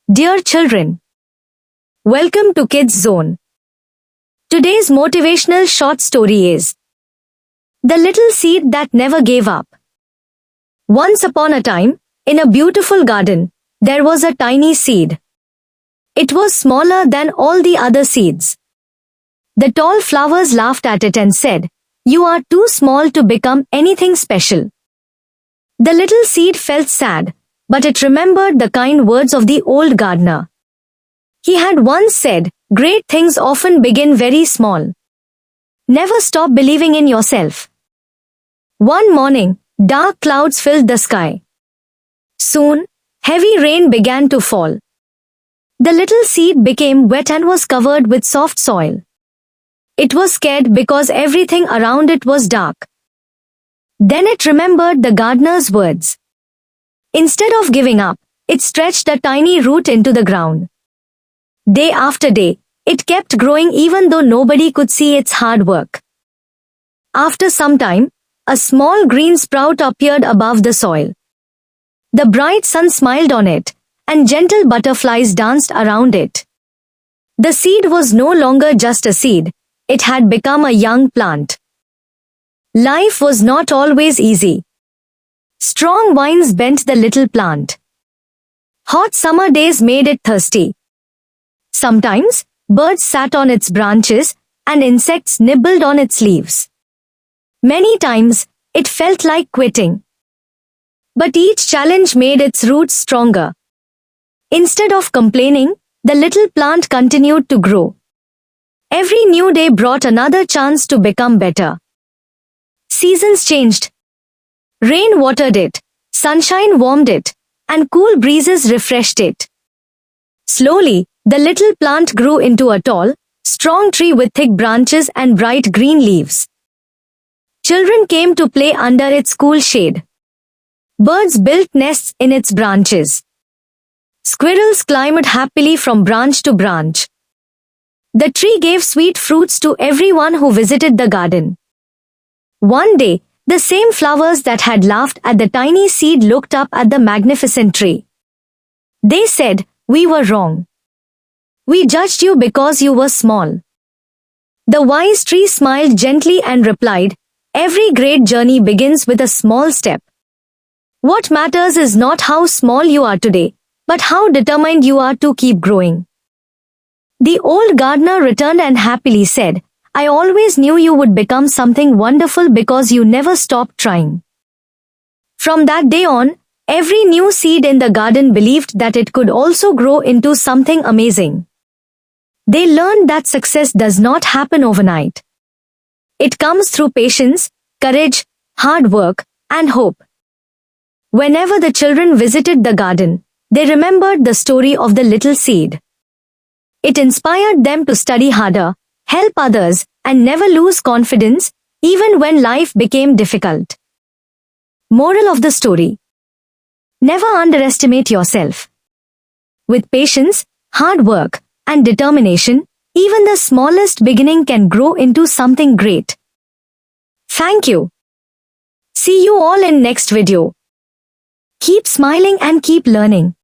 Dear children, welcome to Kids Zone. Today's motivational short story is The Little Seed That Never Gave Up. Once upon a time, in a beautiful garden, there was a tiny seed. It was smaller than all the other seeds. The tall flowers laughed at it and said, "You are too small to become anything special." The little seed felt sad, but it remembered the kind words of the old gardener. He had once said, "Great things often begin very small." Never stop believing in yourself. One morning, dark clouds filled the sky. Soon, heavy rain began to fall. The little seed became wet and was covered with soft soil. It was scared because everything around it was dark. Then it remembered the gardener's words. Instead of giving up, it stretched a tiny root into the ground. Day after day, it kept growing even though nobody could see its hard work. After some time, a small green sprout appeared above the soil. The bright sun smiled on it, and gentle butterflies danced around it. The seed was no longer just a seed, it had become a young plant. Life was not always easy. Strong winds bent the little plant. Hot summer days made it thirsty. Sometimes, birds sat on its branches, and insects nibbled on its leaves. Many times, it felt like quitting. But each challenge made its roots stronger. Instead of complaining, the little plant continued to grow. Every new day brought another chance to become better. Seasons changed. Rain watered it, sunshine warmed it, and cool breezes refreshed it. Slowly, the little plant grew into a tall, strong tree with thick branches and bright green leaves. Children came to play under its cool shade. Birds built nests in its branches. Squirrels climbed happily from branch to branch. The tree gave sweet fruits to everyone who visited the garden. One day, the same flowers that had laughed at the tiny seed looked up at the magnificent tree. They said, "We were wrong. We judged you because you were small." The wise tree smiled gently and replied, "Every great journey begins with a small step. What matters is not how small you are today, but how determined you are to keep growing." The old gardener returned and happily said, "I always knew you would become something wonderful because you never stopped trying." From that day on, every new seed in the garden believed that it could also grow into something amazing. They learned that success does not happen overnight. It comes through patience, courage, hard work, and hope. Whenever the children visited the garden, they remembered the story of the little seed. It inspired them to study harder, help others, and never lose confidence, even when life became difficult. Moral of the story: never underestimate yourself. With patience, hard work, and determination, even the smallest beginning can grow into something great. Thank you. See you all in next video. Keep smiling and keep learning.